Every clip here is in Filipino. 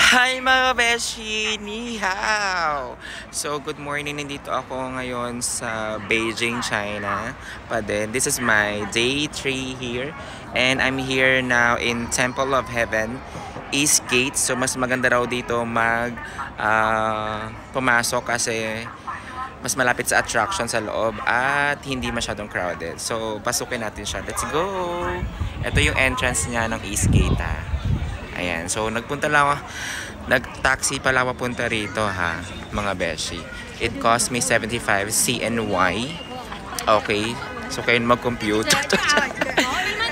Hi mga beshi! Ni hao! So, good morning. Nandito ako ngayon sa Beijing, China. Pa din. This is my day 3 here. And I'm here now in Temple of Heaven, East Gate. So, mas maganda raw dito pumasok kasi mas malapit sa attraction sa loob at hindi masyadong crowded. So, pasukin natin siya. Let's go! Ito yung entrance niya ng East Gate, ha. Ayan, so nag-taxi pala papunta rito, ha, mga beshi. It cost me 75 CNY. Okay, so kayo mag-compute.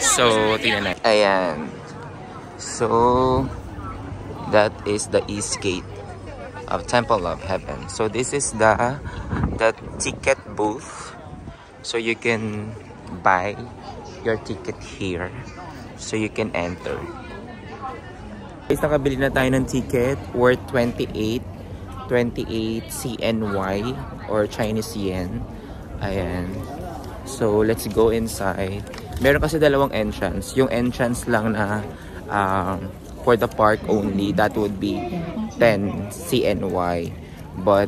So, tingnan natin. Ayan. So, that is the East Gate of Temple of Heaven. So, this is the ticket booth. So, you can buy your ticket here. So, you can enter. Guys, nakabili na tayo ng ticket worth 28 CNY or Chinese yen. Ayan. So, let's go inside. Meron kasi dalawang entrance. Yung entrance lang na for the park only, that would be 10 CNY. But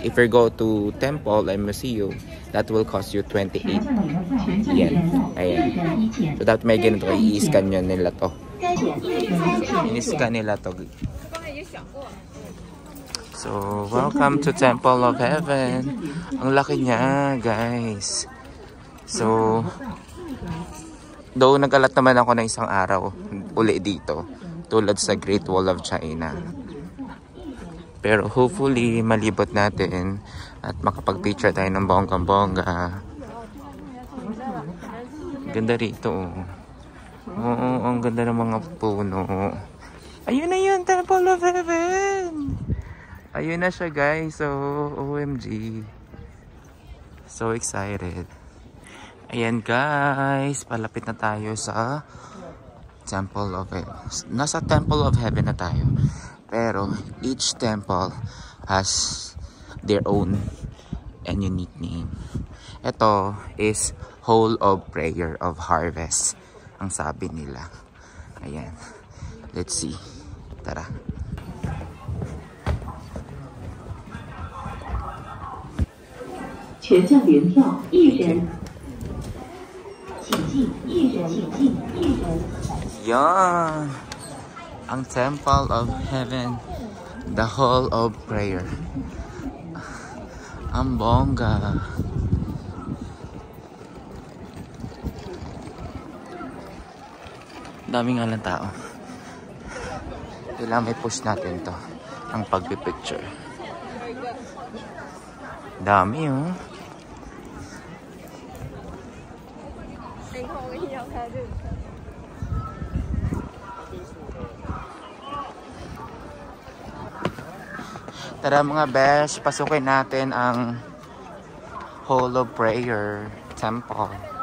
if you go to temple and museum, that will cost you 28 yen. Ayan. So, dapat may ganito. I-scan nyo nila to. Iniscan nila to. So, welcome to Temple of Heaven. Ang laki niya, guys. So, though nagalat naman ako na isang araw uli dito, tulad sa Great Wall of China. Pero hopefully, malibot natin at makapag-picture tayo ng bonggang-bongga. Ganda rito. Oo, ang ganda ng mga puno. Ayun na yun, Temple of Heaven! Ayun na siya, guys. So, OMG. So excited. Ayan, guys. Palapit na tayo sa Temple of Heaven. Nasa Temple of Heaven na tayo. Pero, each temple has their own and unique name. Ito is Hall of Prayer of Harvest. Ang sabi nila. Ayan. Let's see. Tara. Yan. Ang Temple of Heaven. The Hall of Prayer. Ang bongga. Daming nga lang tao. Kailangan may push natin to. Ang pagpipicture. Dami, oh. Tara mga besh, pasukin natin ang Hall of Prayer Temple.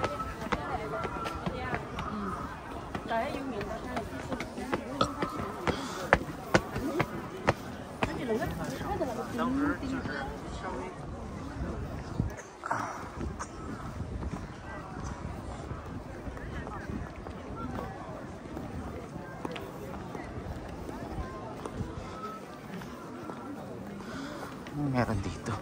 Meron dito.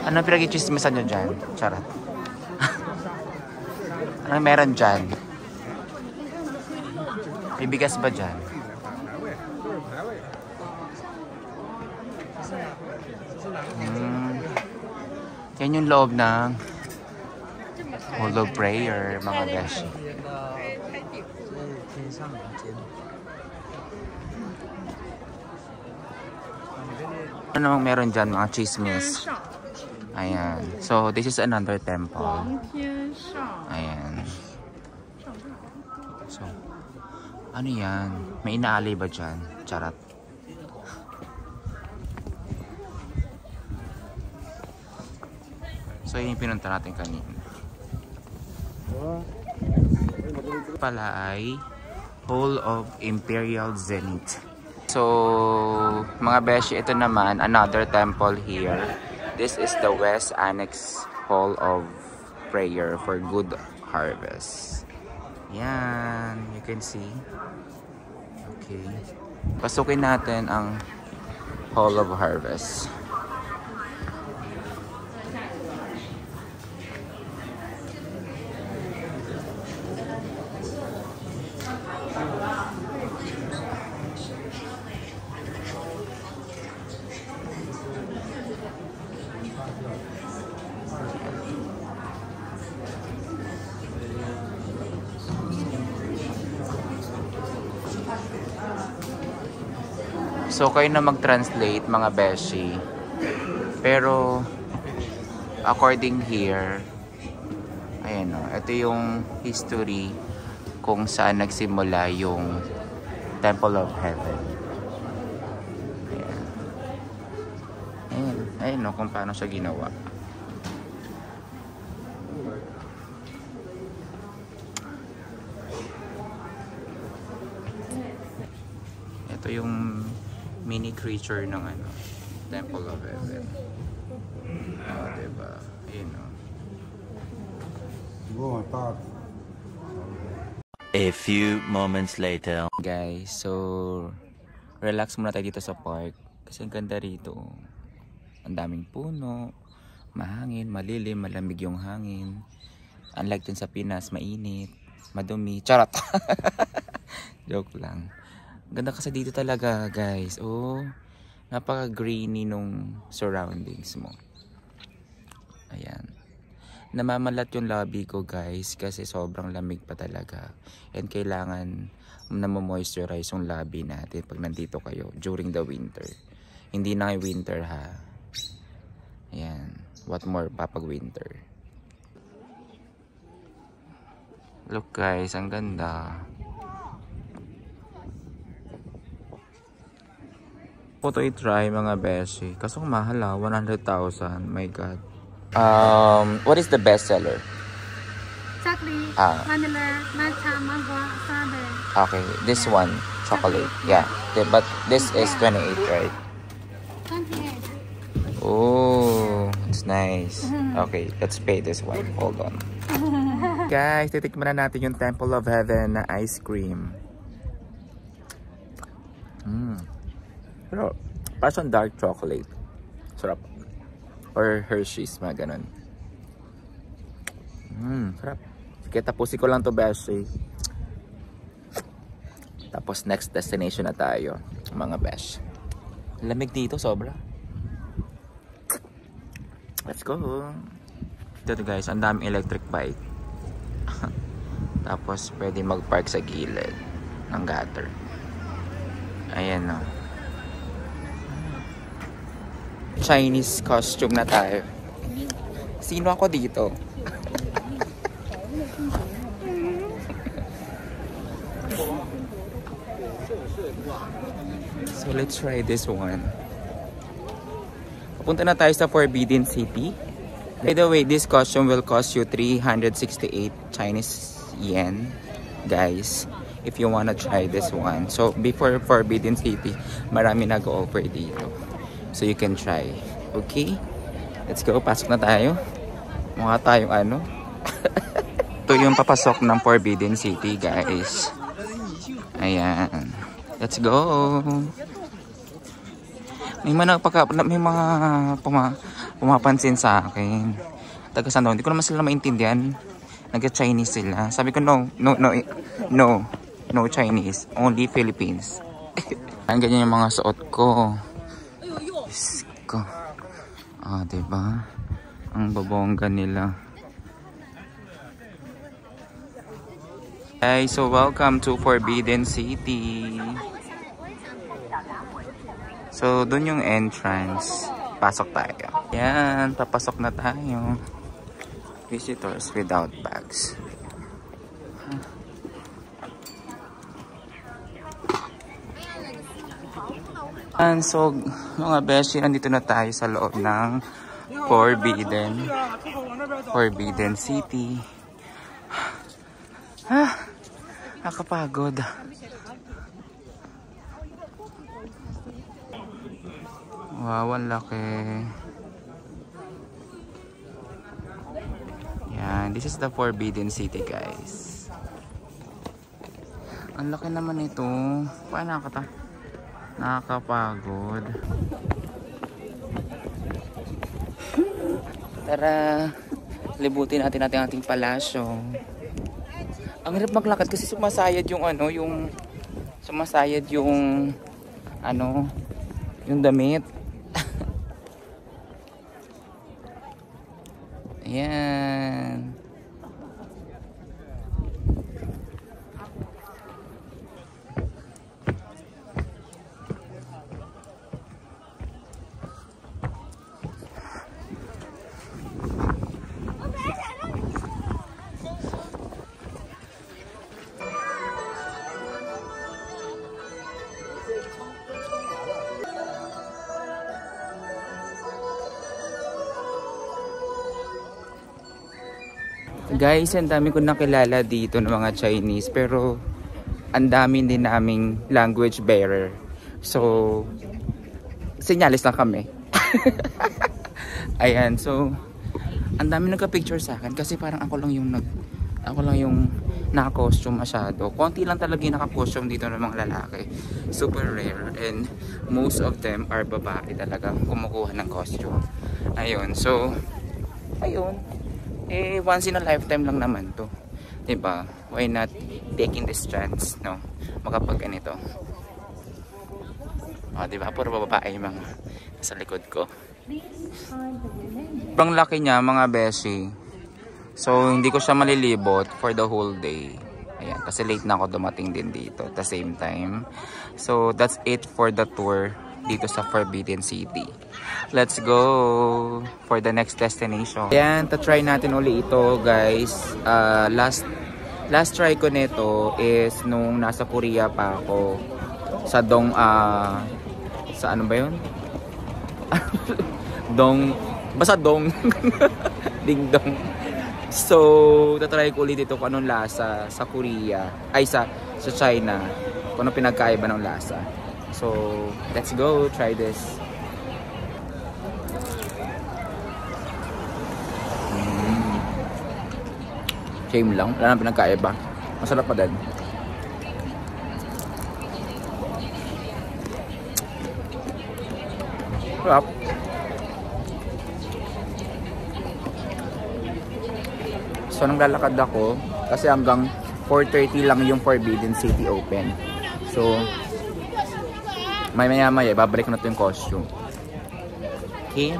Ano pinag-i-chismisan nyo dyan? Charot. Ano meron dyan? May bigas ba dyan? Yan yung loob ng Hall of Prayer, mga beshi. Ano meron dyan, mga chismis? Ayan. So, this is another temple. Ayan. So, ano yan? May inaalay ba dyan? Charot. So, yun yung pinunta natin kanina. Pala ay Hall of Imperial Zenith. So, mga beshi, ito naman, another temple here. This is the West Annex Hall of Prayer for Good Harvest. Yan, you can see. Okay. Pasukin natin ang Hall of Harvest. So, kayo na mag-translate, mga beshi. Pero, according here, ayan o, ito yung history kung saan nagsimula yung Temple of Heaven. Ayan. Ayan o, kung paano siya ginawa. Ito yung mini creature ng ano, Temple of Heaven. Diba? Ayun o. A few moments later. Guys, so relax muna tayo dito sa park kasi ang ganda rito. Ang daming puno, mahangin, malilim, malamig yung hangin. Unlike dun sa Pinas, mainit, madumi. Charot! Joke lang. Ganda kasi dito talaga, guys. Oh, napaka-greeny nung surroundings mo. Ayan. Namamalat yung labi ko, guys, kasi sobrang lamig pa talaga. And kailangan na mo-moisturize yung labi natin pag nandito kayo during the winter. Hindi na winter, ha. Ayan. What more pa pag winter? Look, guys, ang ganda. Po to i-try, mga beshi. Kaso mahal, 100,000. My God. What is the best seller? Chocolate, vanilla, matcha, mango, strawberry. Okay, this one, chocolate. Yeah, but this is 28, right? 28. Oh, it's nice. Okay, let's pay this one. Hold on. Guys, titikman na natin yung Temple of Heaven na ice cream. Pero, parang dark chocolate. Sarap. Or Hershey's, mga ganun. Sarap. Sige, tapusin ko lang to, beshi. Tapos, next destination na tayo, mga besh. Lamig dito, sobra. Let's go. Dito, guys, ang daming electric bike. Tapos, pwede mag-park sa gilid ng gutter. Ayan, no. Chinese costume na tayo. Sino ako dito? So let's try this one. Papunta na tayo sa Forbidden City. By the way, this costume will cost you 368 Chinese yen, guys, if you wanna try this one. So before Forbidden City, marami nag-offer dito. So you can try. Okay? Let's go. Pasok na tayo. Mukha tayong ano. Ito yung papasok ng Forbidden City, guys. Ayan. Let's go. May mga pumapansin sa akin. Taga saan daw? Hindi ko naman sila maintindihan. Nag-Chinese sila. Sabi ko, no Chinese. Only Philippines. Ang ganyan yung mga suot ko. Ko. Diba? Ang babongga nila. Hey, so welcome to Forbidden City. So, dun yung entrance. Pasok tayo. Yan, papasok na tayo. Visitors without bags. And so, mga beshi, nandito na tayo sa loob ng Forbidden City. Nakapagod. Wow, ang laki. Yan, this is the Forbidden City, guys. Ang laki naman ito. Paano nakakapagod. Tara, libutin natin ating palasyo. Ang hirap maglakad kasi sumasayad yung yung damit. Ayan. Guys, ang dami ko nakilala dito ng mga Chinese, pero ang dami din naming language barrier. So, sinyalis lang kami. Ayan, so ang dami nagka-picture sa akin kasi parang ako lang yung naka-costume masyado. Konti lang talaga yung naka-costume dito ng mga lalaki. Super rare, and most of them are babae talaga kumukuha ng costume. Ayun, so ayun. Once in a lifetime lang naman to. Diba? Why not taking this chance, no? Makapag ganito. Diba? Puro babae yung mga sa likod ko. Sobrang laki niya, mga beshi. So, hindi ko siya malilibot for the whole day. Ayan, kasi late na ako dumating din dito at the same time. So, that's it for the tour dito sa Forbidden City. Let's go for the next destination. Ayan, try natin uli ito, guys. Last try ko nito is nung nasa Korea pa ako. Sa sa ano ba yun? Basta dong. Ding dong. So, tatry ko ulit ito kung anong lasa sa Korea. Ay, sa China. Kung anong pinagkaiba ng lasa. So, let's go try this. Same lang, wala nang pinagkaiba. Masarap pa din. Sarap. So, naglalakad ako kasi hanggang 4:30 lang yung Forbidden City open. So, maya babalik ko na ito yung costume. Okay?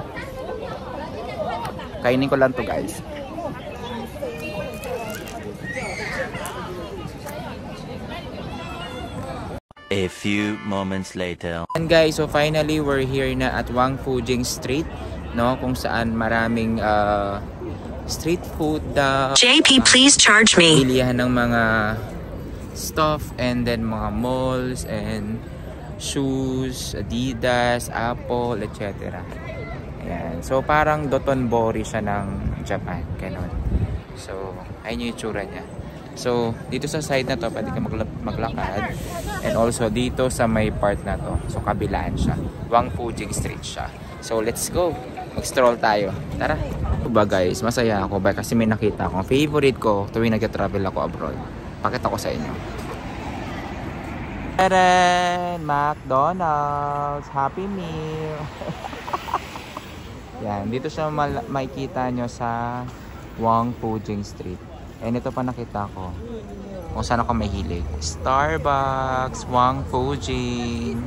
Kainin ko lang to, guys. A few moments later. And guys, so finally we're here na at Wangfujing Street, no, kung saan maraming street food JP, please charge me. Bilihan ng mga stuff, and then mga malls and shoes, Adidas, Apple, etc. Ayan. So parang Dotonbori siya ng Japan, ganun. So ayun yung itsura niya. So dito sa side na to pwede ka maglakad, and also dito sa may part na to, so kabilaan siya, Wangfujing Street siya. So let's go, mag-stroll tayo, tara. Ba guys, masaya ako kasi may nakita akong favorite ko tuwing nag-travel ako abroad. Pakita ko sa inyo. McDonald's Happy Meal. Yan, dito siya makikita nyo sa Wangfujing Street. And ito pa nakita ko kung saan ako mahilig. Starbucks, Wangfujing.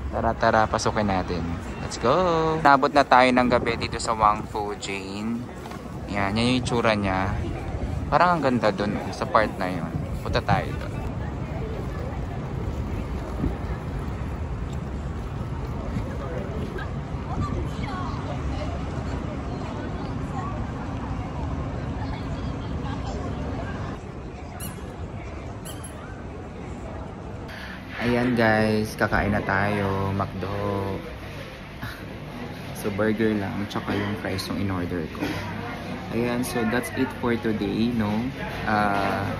Tara, pasukin natin. Let's go! Nabot na tayo ng gabi dito sa Wangfujing. Yan yung itsura niya. Parang ang ganda dun sa part na yun. Punta tayo dun. Ayan guys, kakain na tayo, McDo. So burger lang, tsaka yung fries yung in-order ko. Ayan, so that's it for today, no?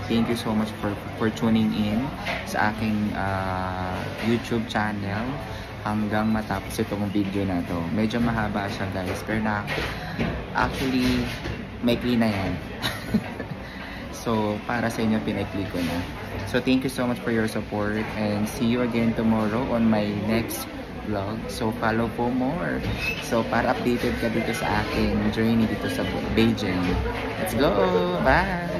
Thank you so much for tuning in sa aking YouTube channel. hanggang matapos itong video na to. Medyo mahaba siya guys, pero actually maikli na yan. So para sa inyo pinaikli ko na. So thank you so much for your support and see you again tomorrow on my next vlog. So follow for more. So para updated ka dito sa aking journey dito sa Beijing. Let's go! Bye!